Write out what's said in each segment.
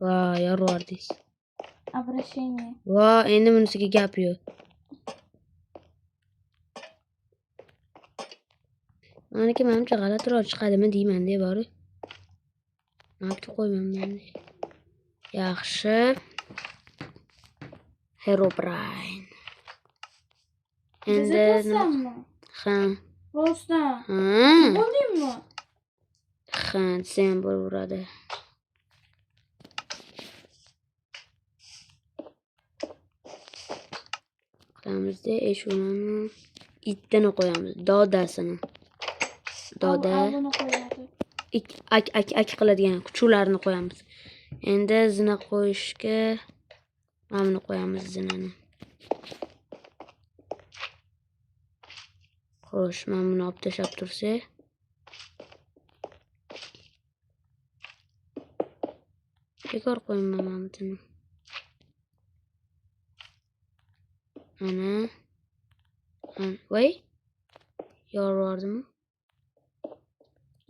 Va, yorvardingiz. Обращение. Va, endi bunisiga gap yo'q. Maniki menimcha g'alatiroq chiqadimi deyman-da bari. Mapga qo'ymayman. Yaxshi. Herobrine. Endi Bizatasizmi? ha. Rostdan. Ha. Bo'ldingmi? Ha, sen bo'laveradi. Qilamizda shuni itini qo'yamiz. Dodasini. Doda. Buni qo'yadi. Ak qiladigan kuchuvlarni qo'yamiz. Endi zina qo'yishga mana qo'yamiz zinani. Xo'sh, men buni olib tashlab tursa. Bekor qo'ymayman buni. Ana. Voy. Yorvardimmi?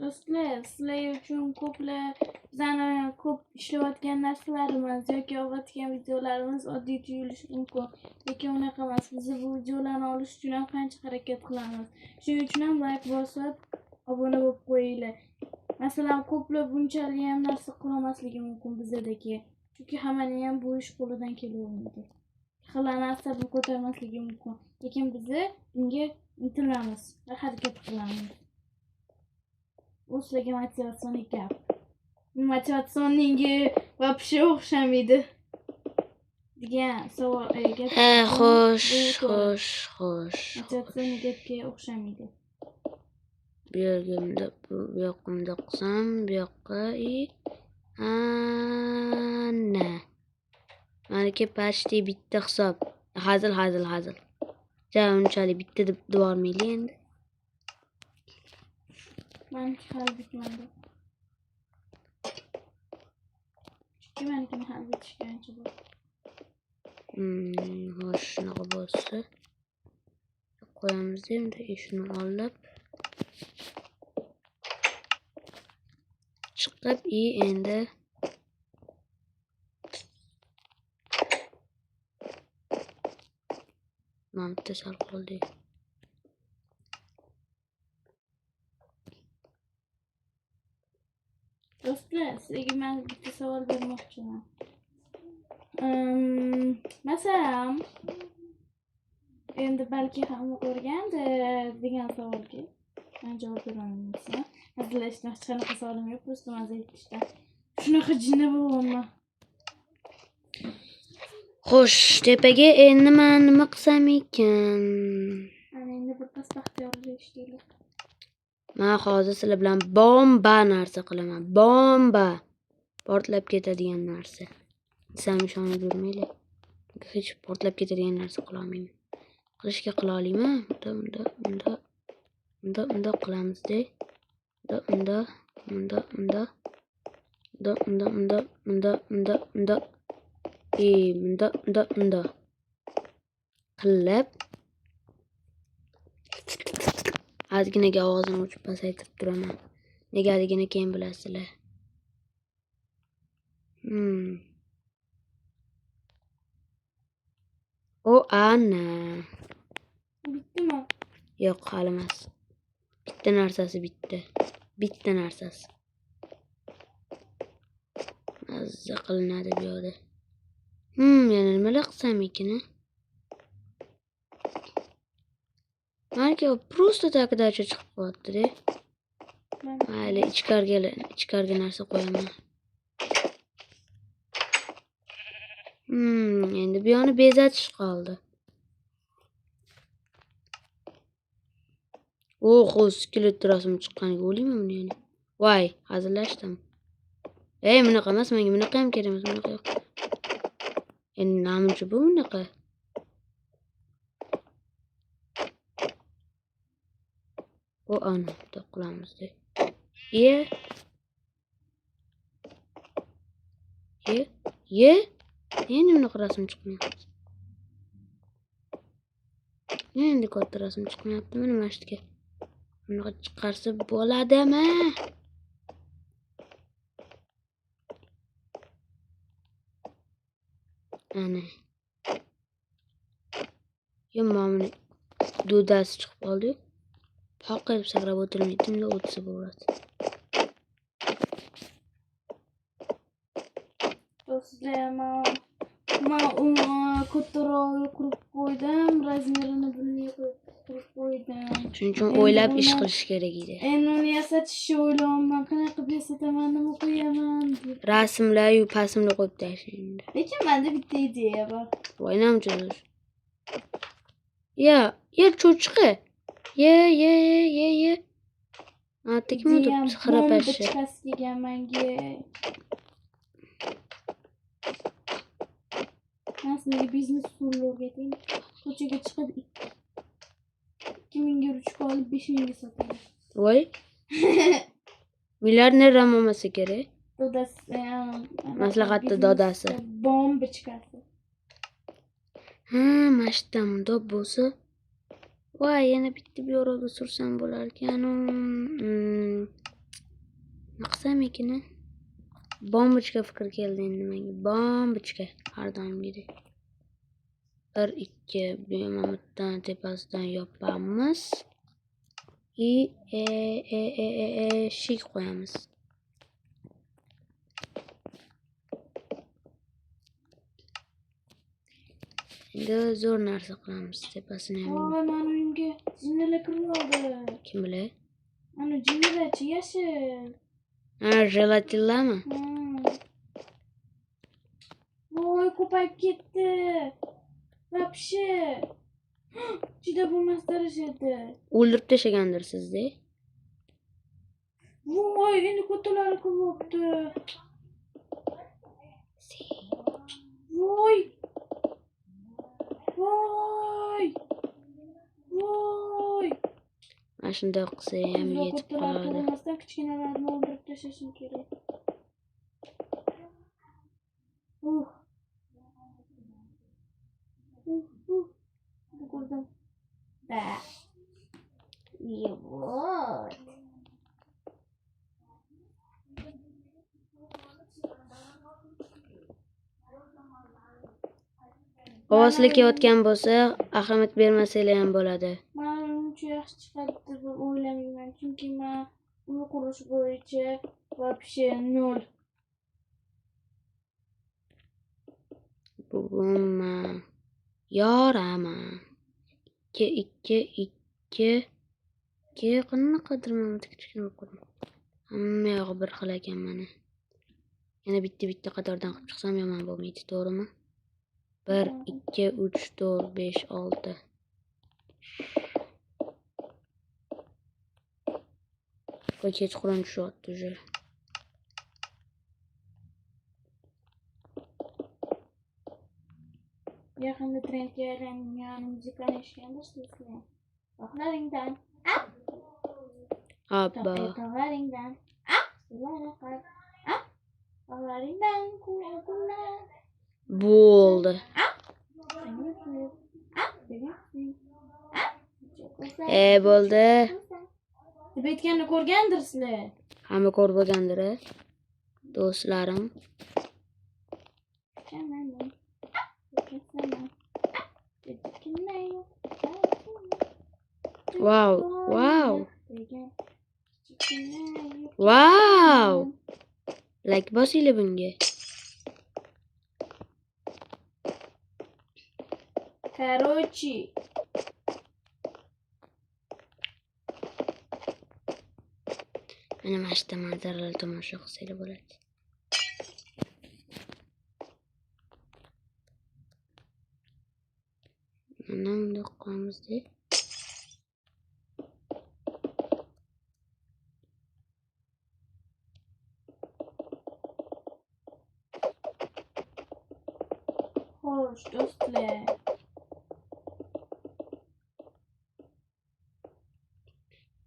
Do'stlar, sizlar uchun ko'plar bizani ko'p ishlayotgan narsalarimiz yoki olayotgan videolarimiz oddiy tuyulishi mumkin. Lekin unaqa emas. Biz bu videolarni olish uchun ham qancha harakat qilamiz. Shuning uchun ham like bosib, obuna bo'lib qo'yinglar. Masalan, ko'plar bunchalik ham narsa qilmasligi mumkin bizdagi. Chunki hammaning ham bu ish qo'lidan kelavermaydi. Xila narsa bu ko'tarmasligi mumkin. Lekin biz bunga intilamiz va harakat qilamiz. Bu sizlarga motivatsion gap. Motivatsionningi вообще o'xshamaydi degan savolga. Ha, xo'sh. Motivatsion gapga o'xshamaydi. Bu yerga bu yoqimda qilsam, bu yoqqa ana. Meniki почти bitta hisob. Hazil. Ja, unchalik bitta deb devormayli endi. Meniki hali bitmadi. Chunki menikini hali bitishgancha bor. Xo'sh, shunaqa bo'lsa. Qo'yamiz endi shuni olib. Chiqib endi mamta sal qoldi. Do'stlar, sizga men bitta savol bermoqchiman. Masalan, endi balki hamma ko'rgandi degan savolga men javob beraman. Hazillashdan hech qanaqa savolim yo'q, просто mazza etishdan. Shunaqa jinni bo'laman. Xo'sh, tepaga endi men nima qilsam ekan? Ana endi bir baxtiyorlik ishlaylik. Men hozir sizlar bilan bomba narsa qilaman. Bomba. Portlab ketadigan narsa. Desam ishonib yurmanglar. Hech portlab ketadigan narsa qila olmayman. Qilishga qila olayman. Unda qilamiz-da. Unda. Qilib ozginaga ovozini o'chib pasaytirib turaman. Negaligini keyin bilasizlar. O ana. Bitdimi? Yo'q, hali emas. Bitta narsasi bitdi. Bitta narsasi. Mazza qilinadi bu yerda. Yana nimalar qilsam ekan? Balki просто takdacha chiqib qoldi-da. Mayli, ichkarga narsa qo'yaman. Endi bu yoqni bezatish qoldi. Skelet rasmi chiqqaniga o'layman buni yana. Voy, hazillashdim. Bunaqa emas, menga bunaqa ham kerak emas, bunaqa yo'q. Endi namuncha bu bunaqa? Ana, qilamiz-da. Endi bunaqa rasm chiqmayapti. Endi katta rasm chiqmayapti. Mana shuga. Bunaqa chiqarsa bo'ladimi? Ana. Yo mamuni dudasi chiqib qoldi. Poq qilib sakrab o'tirmaydimda o'tsa bo'ladi. Do'stlar, men kattaroq qurib qo'ydim. Razmerini bilmay qurib qo'ydim. Shuning uchun o'ylab ish qilish kerak edi. Endi uni yasatishni o'ylayapman. Qanaqa qilib yasataman, nima qo'yaman deb. Rasmlar-yu pasmlar qo'yib tashlang. Lekin menda bitta ideya bor. Voy nam cho'zish. Ya cho'chqa. Ye. Tekme Ideyam o'tib xirapashi. chiqasi kelgan menga. Men sizlarga biznes usulini o'rgataymi? Ko'chaga chiqib 2000 ga ruchka olib 5000 ga sotaman. Voy. Milliarder bo'lmasa kerak. Dodasi, Maslahatda dodasi. Bomba chiqarsa. Mashtam dod bo'lsa. Voy, yana bitta buyoraga sursam bo'lar ekan. Nima qilsam ekan? Bombochka fikr keldi endi menga. Bombochka har doimgidek. 1 2 bu yomondan tepasidan yopamiz. Shik qo'yamiz. Endi zo'r narsa qilamiz tepasini ham. Voy, men uyimga jinnilar kirib oldi. Kim bilan? Ana jinnilarchi yashil. Jelatinlami? Voy, ko'payib ketdi. Vapshi. Juda bo'lmas darajada. O'ldirib tashagandir sizda. Voy, endi ko'talari kiryapti. Voy. Mana shunday qilsa ham yetib qoladi. Bo'lmasdan kichkinalarni o'ldirib tashlashim kerak. Ko'rdim. Da. Yevot. Ovozli kelayotgan bo'lsa, ahamiyat bermasanglar ham bo'ladi. Men uncha yaxshi chiqadi deb o'ylamayman, chunki men uni qurish bo'yicha вообще 0. Bugun men yoraman. 2 qanaqadir men kichkina o'qidim. Hamma yog'i bir xil ekan mana. Yana bitta qatordan qilib chiqsam yomon bo'lmaydi, to'g'rimi? 1 2 3 4 5 6. Qo'y kechqurun tushyapti уже. Yaqinda trendga aylangan muzikani eshitgandirsizlar. Tog'laringdan Abba. tog'laringdan tog'laringdan kunlar Bo'ldi. Bo'ldi. deb aytganini ko'rgandirsizlar. Hamma ko'rib bo'lgandir, do'stlarim. Wow. Like bosinglar bunga. Короче, mana mashta manzaralar tomosha qilsanglar bo'ladi. Mana bunday qilamiz-da. xo'sh, do'stlar.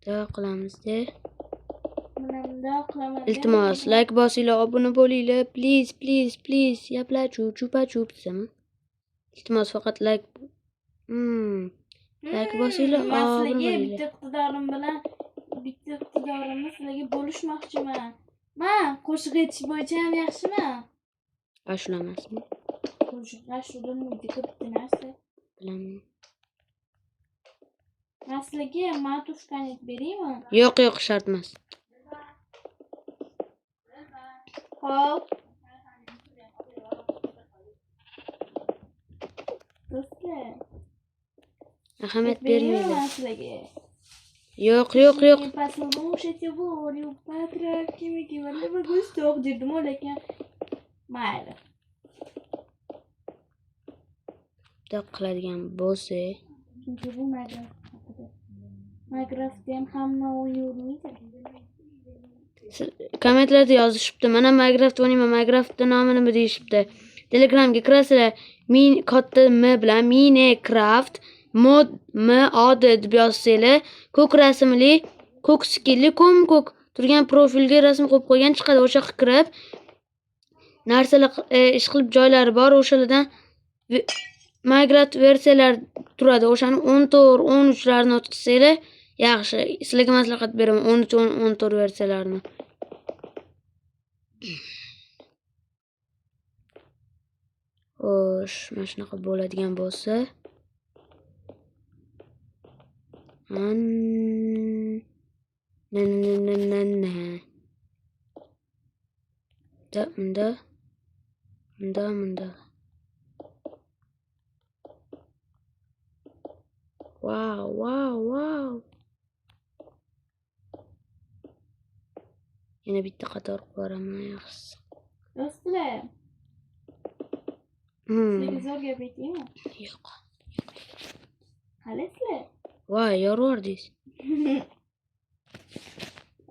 Bunday qilamiz-da. Bunday qilaman. Iltimos, like bosinglar, obuna bo'linglar, please. Yaplar chupa-chup desam. Iltimos faqat like like bosinglar, obuna bo'linglar. Bitta iqtidorimni sizlarga bo'lishmoqchiman. Men qo'shiq aytish bo'yicha ham yaxshiman. Ashular emasmi? qo'shiqlar shug'ullanmaydi bitta narsa. Bilaman. Men sizlarga matushkani beraymi? Yo'q, shart emas. Hop. Do'stlar. Ahamiyat Beraymi bermaydi. men sizlarga? Yo'q. Послушайте волю, потрапьте меня в густок, dedim lekin mayli. Bitta qiladigan bo'lsa, Chunki bu Minecraft haqida. Minecraftda ham hamma o'ynayvermaydi. kommentlarda yozishibdi. Mana Minecraft o'ynayman, Minecraftda nomi nima deyishibdi. Telegramga kirasizlar. Katta M bilan Minecraft mod deb yozsanglar, ko'k rasmli, ko'k skinli, ko'k turgan profilga rasm qo'yib qo'ygan chiqadi. O'sha kirib narsalar ish qilib joylari bor, o'shalardan Minecraft versiyalar turadi. O'shani 14, 13 larni o'tkazsanglar yaxshi. Sizlarga maslahat beraman 13, 14 versiyalarini. Xo'sh, mana shunaqa bo'ladigan bo'lsa, Unda. Wow. Yana bitta qator qo'raman yaxshisi. Do'stlar, sizlarga zo'r gap aytaymi? Yo'q. Qalasizlar? Voy, yorvardingiz.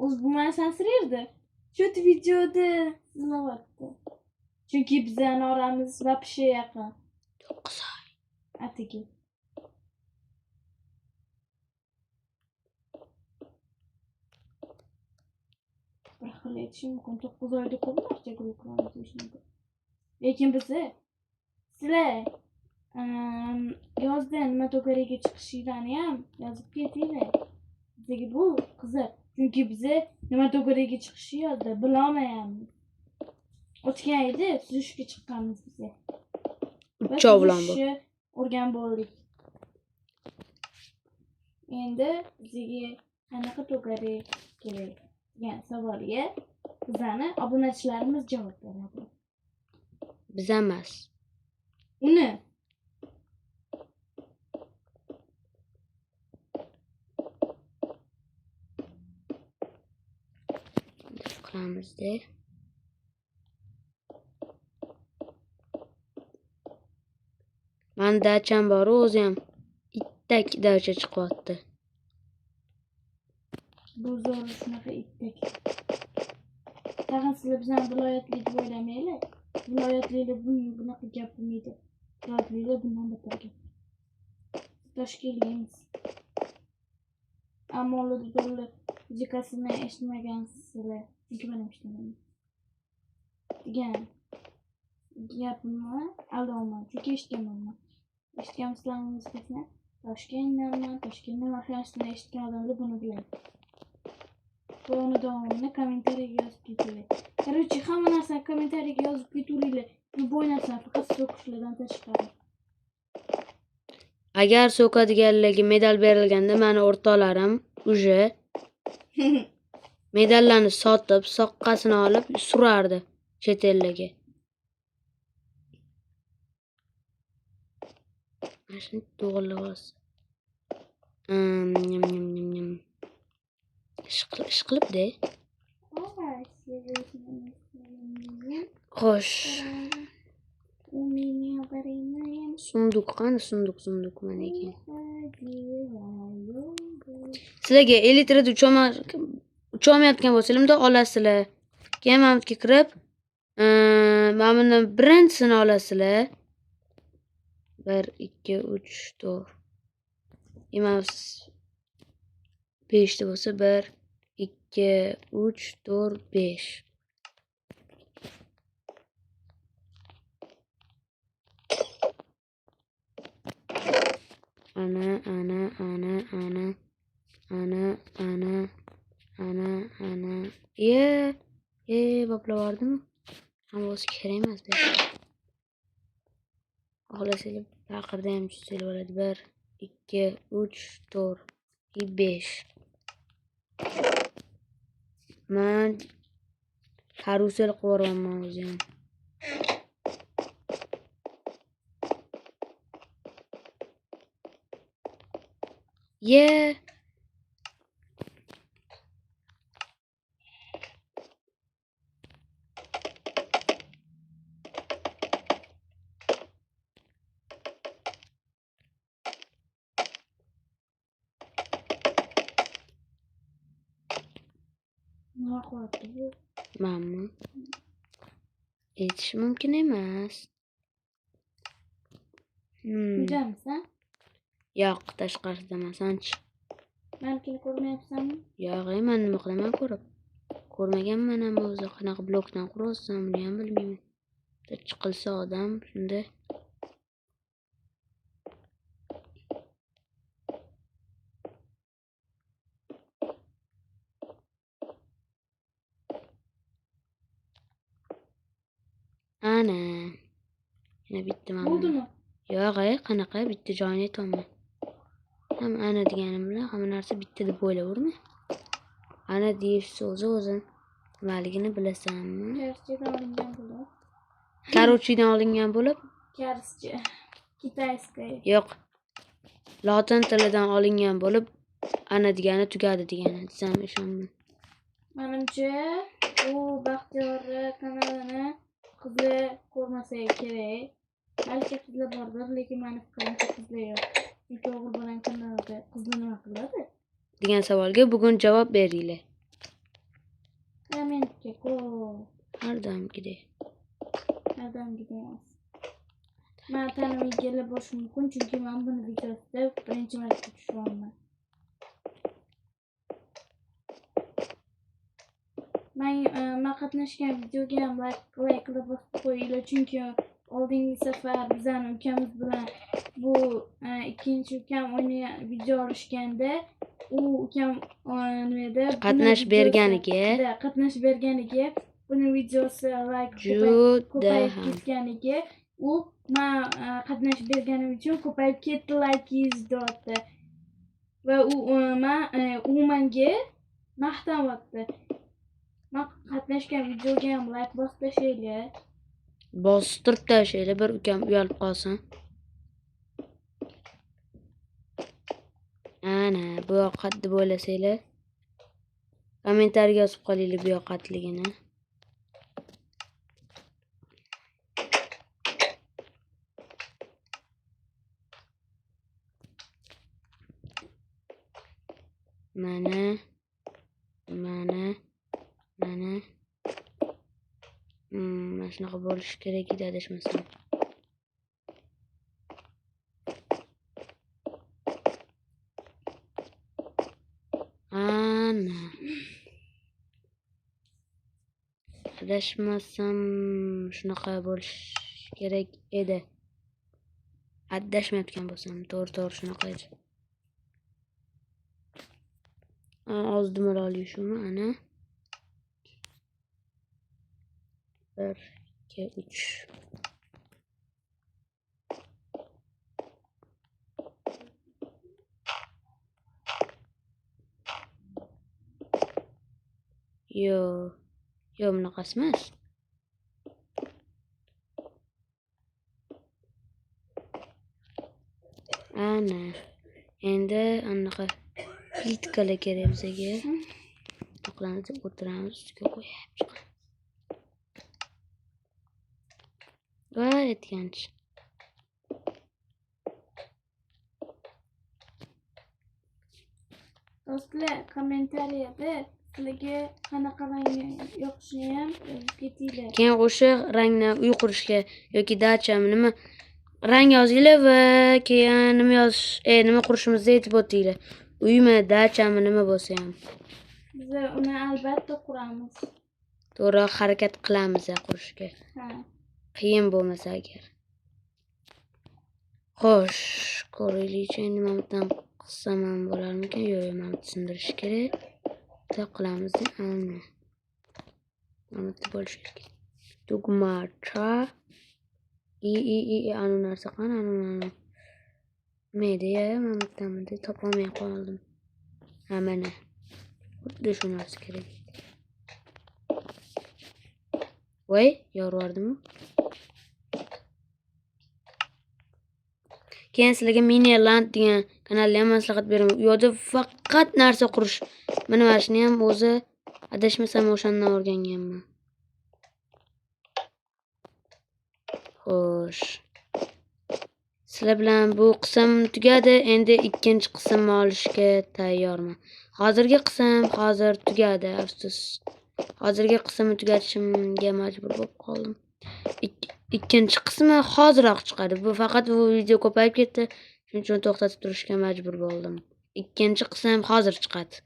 O'zi bu meni sansiraydi. Shu videoda nima bo'pti? Chunki bizning oramiz вообще yaqin. 9 oy. Atigi. Bir xil aytishim mumkin. 9 oyda ko'p narsa guruhlarni tuzish mumkin. Lekin sizlar yozda nima to'garaga chiqishinglarni ham yozib ketinglar. Bizga bu qiziq. Chunki bize nima to'garaga chiqishi yozda bilolmayapmiz. O'tgan yili suzishga chiqqanmiz biza. Uchov bilan bu. O'rgan bo'ldik. Endi bizga qanaqa to'gara kerak degan savolga bizani obunachilarimiz javob beradi. Biz emas. Uni qilamizda. Men dacham bor, o'zi ham itdak dacha chiqyapti. bu zo'r shunaqa itdik. Tag'in sizlar bizani viloyatli deb o'ylamanglar. Viloyatlilar bunaqa gap bilmaydi. Viloyatlilar bundan battar gap. Toshkentlikmiz. Ammo ular muzikasini eshitmagansizlar. Chunki men eshitmadim. degan gapimni aldayman. Chunki eshitganman. Eshitganmisizlarmi muzikasini? Toshkentdan mashinasini eshitgan odamlar buni biladi. Buni davomini kommentariyaga yozib ketinglar. Короче, hamma narsani kommentariyaga yozib ketinglar. Bu narsani faqat so'qishlardan tashqari. Agar so'kadiganlarga medal berilganda meni o'rtoqlarim уже medallarni sotib, soqqasini olib surardi chet ellarga. Mana shuni to'g'rilab olsa. Ish qilibdi. Xo'sh. Sunduq qani sunduq mana ekan. Sizlarga elektrda ucholmayotgan bo'lsa, olasizlar. Keyin mana bu yerga kirib, mana buni birinchisini olasizlar. 1 2 3 4. Emas 5 ta bo'lsa 1 2 3 4 5. Ana. Bopla vardimi? Ama o'zi kerak emas. xohlasanglar taqirda ham chizsanglar bo'ladi. 1 2 3 4 5. Men karusel qilib o'zim. Nima qilyapti bu? Manmi? Aytish mumkin emas. Uydamisan? Yo'q, tashqaridamansanchi. Menikini ko'rmayapsanmi? Yo'q, men nima qilaman ko'rib? Ko'rmaganman ham o'zi qanaqa blokdan qurasam, buni ham bilmayman. Chiqilsa odam shunda. Ana. Yana bitta mana. Bo'ldimi? Yo'q, qanaqa bitta joyini aytaman. Ham ana deganim bilan hamma narsa bitta deb o'ylaverma. Ana deyish so'zi o'zin nimaligini bilasanmi? Karschidan olingan bo'lib. Karuchidan olingan bo'lib? Karschi. Kitayskiy. Yo'q. Lotin tilidan olingan bo'lib, ana degani tugadi degani. Desam ishonma. Menimcha, bu Baxtiyor kanalini qizlar ko'rmasa kerak. Balki qizlar bordir, lekin meni fikrimcha qizlar yo'q. Chunki o'g'il bolang kanalida qizlar nima qiladi? Degan savolga bugun javob beringlar. Kommentga Har doimgidek. emas. Men tanimga kelib bo'lishi mumkin, chunki men buni videosida birinchi marta tushyapman. Men qatnashgan videoga ham like qilib bosib qo'yinglar, chunki oldingi safar bizning ukamiz bilan bu ikkinchi ukam video olishganda u ukam nimada Qatnash berganiga buni videosi like juda ketganiga u men qatnashib berganim uchun ko'payib ketdi like yozdi. Va u menga maqtanyapti. Men qatnashgan videoga ham like bosib tashlaylar. Bostirib tashlaylar, bir ukam uyalib qolsin. Ana, bu yoq qat deb o'ylasanglar, kommentariyaga yozib qolinglar bu yoq qatligini. Mana shunaqa bo'lishi kerak edi adashmasam. Ana. Adashmasam shunaqa bo'lishi kerak edi. Adashmayotgan bo'lsam, to'g'ri shunaqa edi. Ozdim olishimi ana. 1 2 3. Yo, bunaqasi emas. Ana. Endi anaqa plitkalar kerak bizga. To'qlanib o'tiramiz, ustiga qo'yib chiqamiz. Va aytgancha. Do'stlar, kommentariyada sizlarga qanaqa rangni yoqishini ham yozib ketinglar. Keyin o'sha rangni uy qurishga yoki dachami nima rang yozinglar va keyin nima qurishimizni aytib o'tinglar. Uymi, dachami nima bo'lsa ham. Biz uni albatta quramiz. To'g'ri harakat qilamiz qurishga. Ha. Qiyin bo'lmasa agar. Xo'sh, ko'raylikchi endi mendan qilsam ham bo'larmikan? Yo'q, men tushundirish kerak. Qilamiz ana. Mana bo'lishi kerak. Tugmacha anu narsa qani anu. Media men bitamidi topolmay qoldim. Ha mana. Xuddi shu narsa kerak. Voy, yorvardimmi? Keyin sizlarga Miniland degan kanalni ham maslahat beraman. U yerda faqat narsa qurish. Mana shuni ham o'zi adashmasam o'shandan o'rganganman. Xo'sh. Sizlar bilan bu qism tugadi. Endi ikkinchi qismni olishga tayyorman. Hozirgi qism hozir tugadi, afsus. Hozirgi qismni tugatishimga majbur bo'lib qoldim. Ikkinchi qismi hoziroq chiqadi. Bu faqat bu video ko'payib ketdi. Shuning uchun to'xtatib turishga majbur bo'ldim. Ikkinchi qism hozir chiqadi.